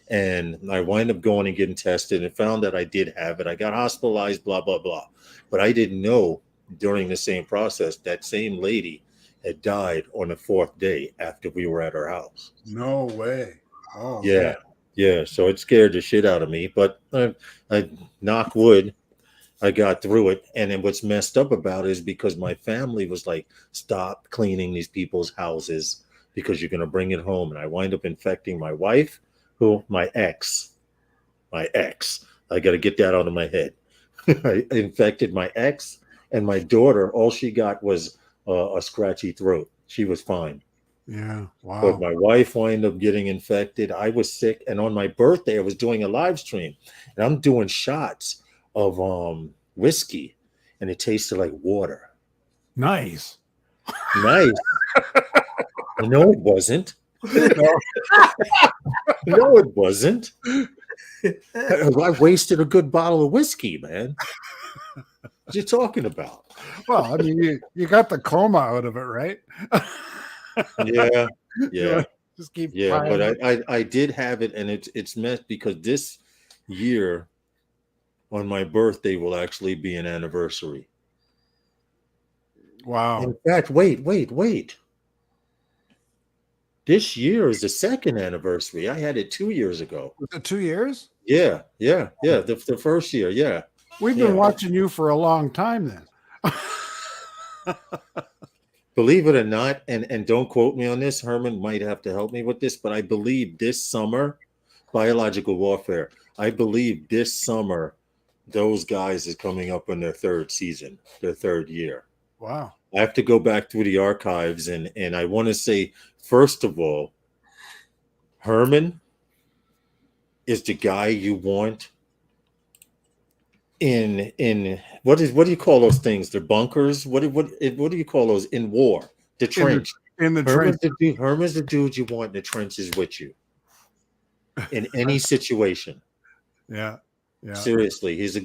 And I wind up going and getting tested and found that I did have it. I got hospitalized, blah, blah, blah. But I didn't know during the same process that same lady had died on the 4th day after we were at her house. No way. Oh, yeah. man. Yeah, so it scared the shit out of me, but I knock wood, I got through it. And then what's messed up about it is because my family was like, stop cleaning these people's houses because you're going to bring it home. And I wind up infecting my wife, my ex. I got to get that out of my head. I infected my ex and my daughter. All she got was a scratchy throat. She was fine. Yeah. But Wow. my wife wound up getting infected. I was sick. And on my birthday, I was doing a live stream and I'm doing shots of whiskey and it tasted like water. Nice. Nice. No, it wasn't. No. No, it wasn't. I wasted a good bottle of whiskey, man. What you talking about? Well, I mean, you got the coma out of it, right? Yeah, You yeah, know, just keep yeah. piling But I did have it, and it's messed because this year on my birthday will actually be an anniversary. Wow. In fact, wait. This year is the second anniversary. I had it 2 years ago. Was it 2 years? Yeah. The first year, yeah. We've Yeah. been watching you for a long time then. Believe it or not, and don't quote me on this, Herman might have to help me with this, but I believe this summer, biological warfare, I believe this summer, those guys is coming up on their third season, their third year. Wow. I have to go back through the archives and I want to say, first of all, Herman is the guy you want in what do you call those things? They're bunkers. What do you call those in war? The trench. In the trench. Herman's the dude you want in the trenches with you in any situation. Yeah. Yeah. Seriously, he's a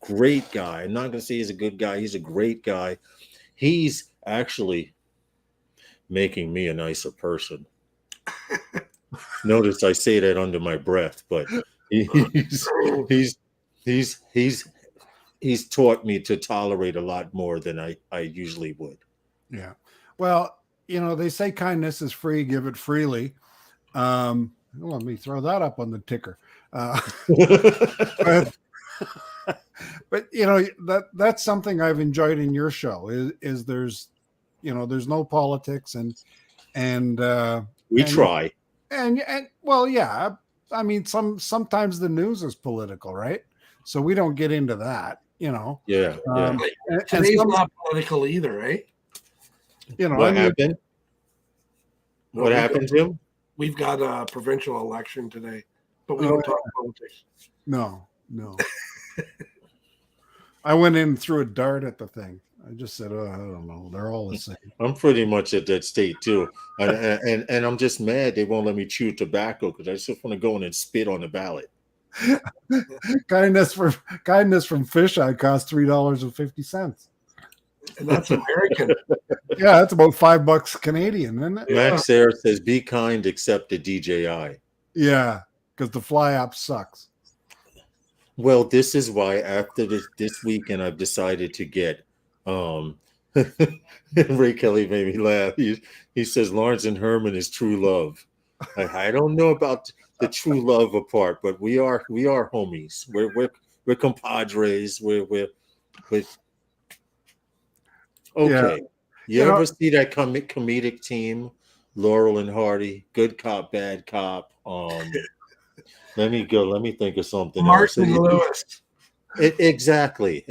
great guy. I'm not gonna say he's a good guy. He's a great guy. He's actually making me a nicer person. Notice I say that under my breath, but he's taught me to tolerate a lot more than I usually would. Yeah. Well, they say kindness is free, give it freely. Let me throw that up on the ticker. But that's something I've enjoyed in your show is there's no politics and we try. And well, yeah, I mean sometimes the news is political, right? So we don't get into that, Yeah. Today's not political either, right? What happened? What happened, Jim? We've got a provincial election today, but we don't talk politics. No. I went in and threw a dart at the thing. I just said, I don't know. They're all the same. I'm pretty much at that state too. And I'm just mad they won't let me chew tobacco because I just want to go in and spit on the ballot. Kindness from Fisheye costs $3.50. And that's American. Yeah, that's about $5 Canadian, isn't it? Max Sayre says, "Be kind, except the DJI." Yeah, because the fly app sucks. Well, this is why after this weekend I've decided to get Ray Kelly made me laugh. He says Lawrence and Herman is true love. I don't know about the true love apart, but we are homies. We're compadres. We're okay. Yeah. You ever see that comedic team, Laurel and Hardy, good cop, bad cop? Let me think of something Martin else. Lewis. Exactly.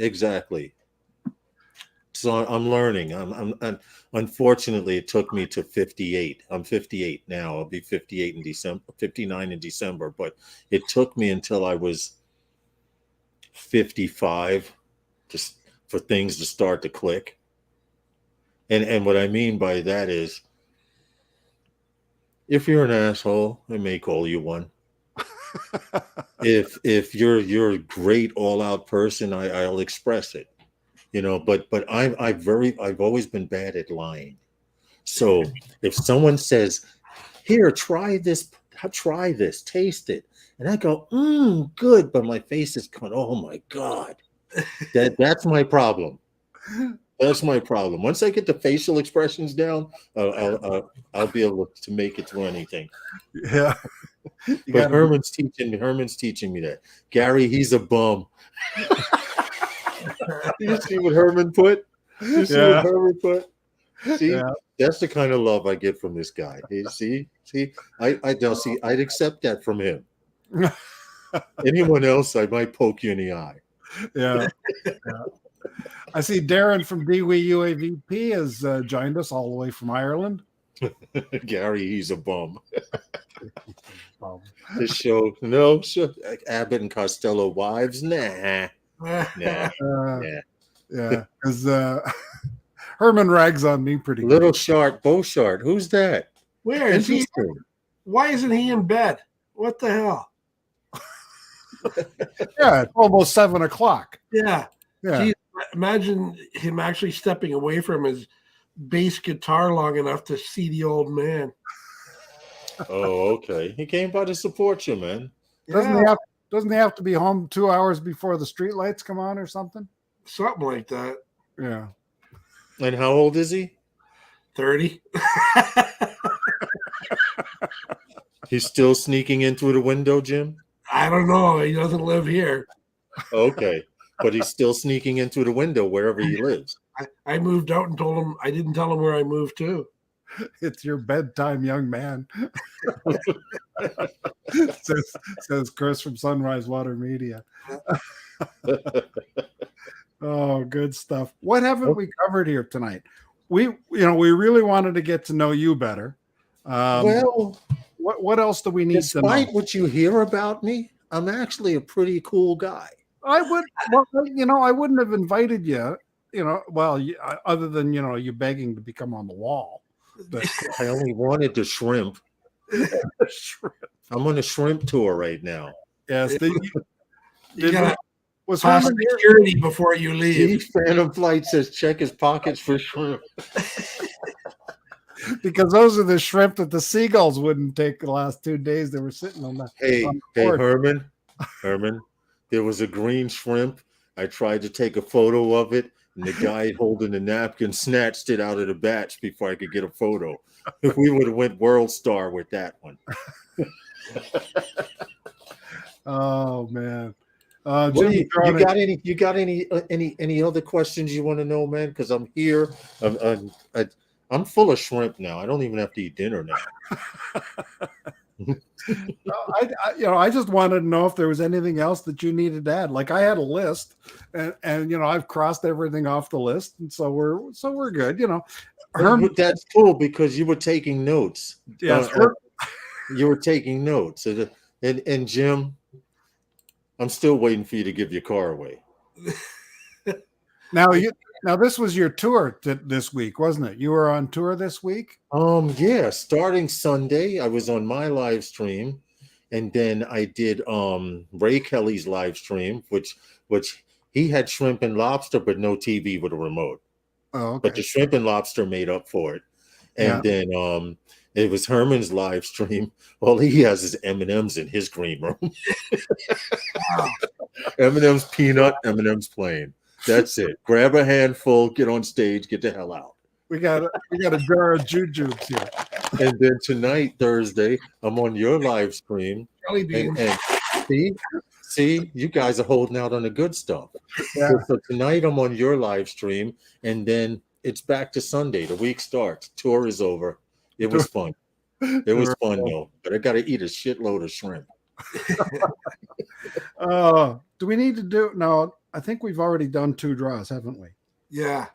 So I'm learning. I'm unfortunately it took me to 58. I'm 58 now. I'll be 58 in December, 59 in December, but it took me until I was 55 just for things to start to click. And what I mean by that is if you're an asshole, I may call you one. if you're a great all-out person, I'll express it. But I've always been bad at lying. So if someone says, "Here, try this, taste it," and I go, good, but my face is going, "Oh my God." That's my problem. That's my problem. Once I get the facial expressions down, I'll be able to make it through anything. Yeah. But Herman's teaching me that. Gary, he's a bum. You see what Herman put? You see what Herman put? See, that's the kind of love I get from this guy. Hey, see, I don't see. I'd accept that from him. Anyone else, I might poke you in the eye. Yeah. I see Darren from DWE UAVP has joined us all the way from Ireland. Gary, he's a bum. This show, no, Abbott and Costello wives, nah. Yeah, because Herman rags on me pretty Little good. Shart, Beauchart, who's that? Where is he? Interesting. Why isn't he in bed? What the hell? Yeah, it's almost 7 o'clock. Yeah. Yeah. Gee, imagine him actually stepping away from his bass guitar long enough to see the old man. Oh, okay. He came by to support you, man. Doesn't he have to be home 2 hours before the street lights come on or something? Something like that. Yeah. And how old is he? 30. He's still sneaking in through the window, Jim? I don't know. He doesn't live here. Okay. But he's still sneaking in through the window wherever he lives. I moved out and told him I didn't tell him where I moved to. It's your bedtime, young man. says Chris from Sunrise Water Media. Oh, good stuff. What haven't we covered here tonight? We really wanted to get to know you better. Well, what else do we need to know? Despite what you hear about me, I'm actually a pretty cool guy. I wouldn't have invited you. Other than you begging to become on the wall. But I only wanted the shrimp. I'm on a shrimp tour right now. Yes, You gotta was pass Herman here? security before you leave. Steve Phantom Flight says check his pockets for shrimp. Because those are the shrimp that the seagulls wouldn't take the last 2 days they were sitting on the. Hey, on the porch. Herman, there was a green shrimp. I tried to take a photo of it, and the guy holding the napkin snatched it out of the batch before I could get a photo. We would have went World Star with that one. Oh man, Jim, Jim, you got any other questions you want to know, man? Because I'm here. I'm full of shrimp now. I don't even have to eat dinner now. I just wanted to know if there was anything else that you needed to add. Like I had a list, and I've crossed everything off the list, and so we're good. Herman, that's cool because you were taking notes. Yes, you were taking notes, and Jim, I'm still waiting for you to give your car away. Now this was your tour this week, wasn't it? You were on tour this week. Yeah. Starting Sunday, I was on my live stream, and then I did Ray Kelly's live stream, which he had shrimp and lobster, but no TV with a remote. Oh, okay. But the shrimp and lobster made up for it. And then it was Herman's live stream. All he has is M&M's in his green room. M&M's peanut, M&M's plain. That's it. Grab a handful, get on stage, get the hell out. We got a jar of jujubes here. And then tonight, Thursday, I'm on your live stream. Jelly beans. And see, you guys are holding out on the good stuff. Yeah. So tonight I'm on your live stream, and then it's back to Sunday. The week starts. Tour is over. It was fun. It was fun though. But I got to eat a shitload of shrimp. Do we need to do? No, I think we've already done 2 draws, haven't we? Yeah.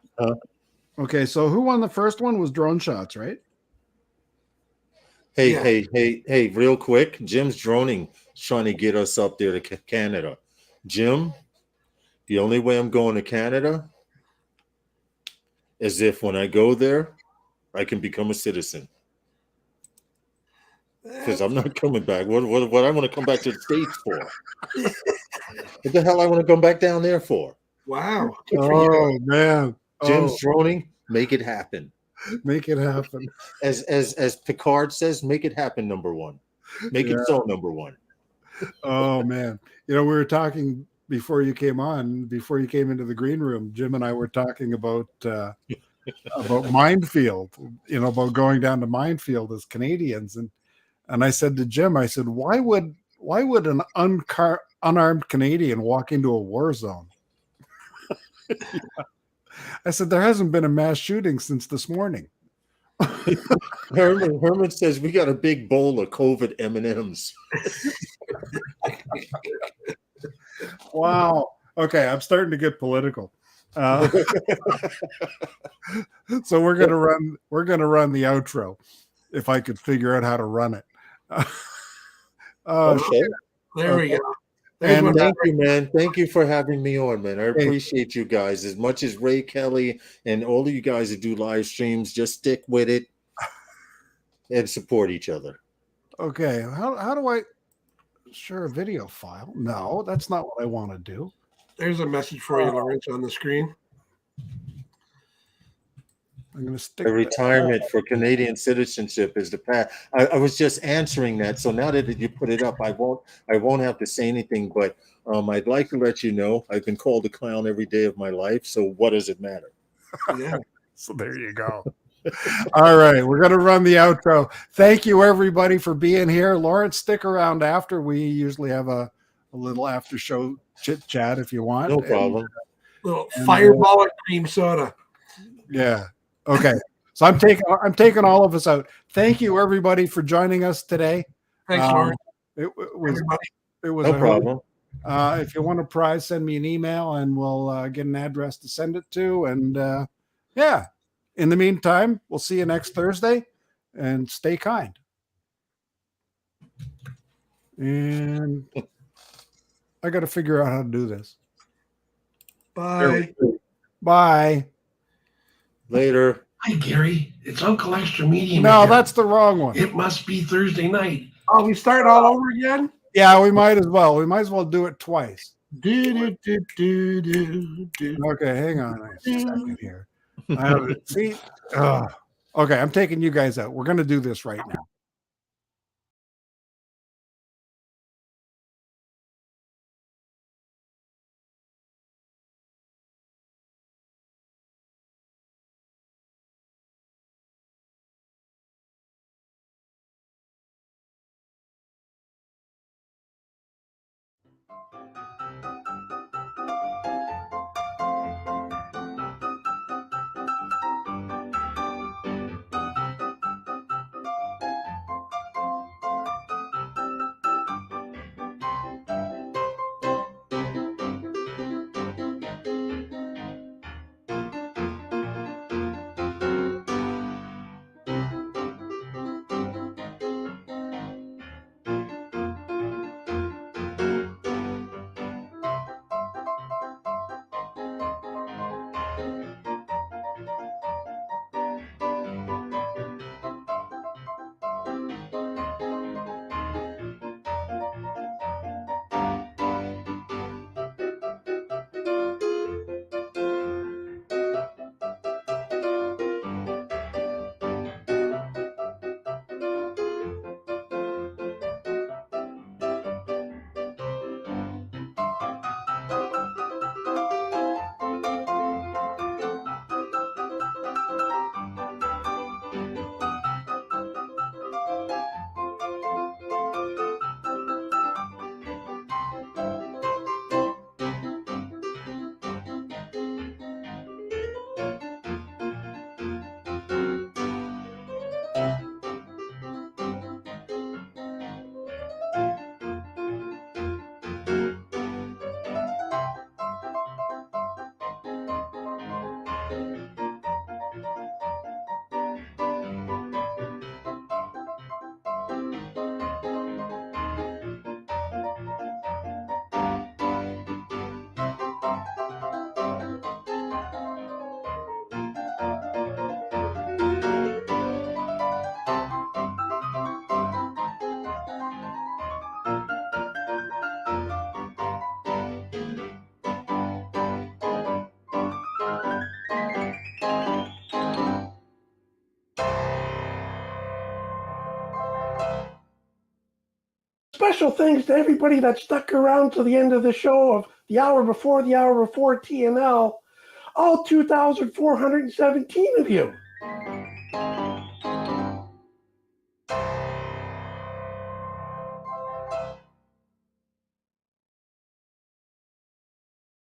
Okay, so who won the first one was Drone Shots, right? Hey, real quick. Jim's droning, trying to get us up there to Canada. Jim, the only way I'm going to Canada is if when I go there, I can become a citizen. Because I'm not coming back. What I want to come back to the States for? What the hell I want to come back down there for? Wow. Oh man, Jim's droning. Make it happen. Make it happen. As Picard says, make it happen. Number 1. Make it so. Number 1. Oh man, we were talking before you came into the green room. Jim and I were talking about Minefield. About going down to Minefield as Canadians, and And I said to Jim, I said, why would an unarmed Canadian walk into a war zone? I said, there hasn't been a mass shooting since this morning. Herman says we got a big bowl of COVID M&Ms. Wow. Okay, I'm starting to get political. So we're gonna run the outro if I could figure out how to run it. Okay. There we go. And thank you, man. Thank you for having me on, man. I appreciate you guys as much as Ray Kelly and all of you guys that do live streams. Just stick with it and support each other. Okay, how do I share a video file? No, that's not what I want to do. There's a message for you, Lawrence, on the screen. I'm going to stick the retirement for Canadian citizenship is the path. I was just answering that, so now that you put it up, I won't have to say anything. But I'd like to let you know I've been called a clown every day of my life. So what does it matter? Yeah. So there you go. All right, we're going to run the outro. Thank you, everybody, for being here. Lawrence, stick around after. We usually have a little after show chit chat if you want. No problem. Little fireball and cream soda. Yeah. Okay. So I'm taking all of us out. Thank you, everybody, for joining us today. Thanks, Lawrence. It was No problem. If you want a prize, send me an email and we'll get an address to send it to. And yeah, in the meantime, we'll see you next Thursday and stay kind. And I got to figure out how to do this. Bye. Bye. Later. Hi, Gary. It's Uncle Extra Medium. No, again. that's the wrong one. It must be Thursday night. Oh, we start all over again? Yeah, we might as well. We might as well do it twice. Do. Okay, hang on a second here. See? Okay, I'm taking you guys out. We're going to do this right now. Special thanks to everybody that stuck around to the end of the show of the hour before TNL. All 2,417 of you.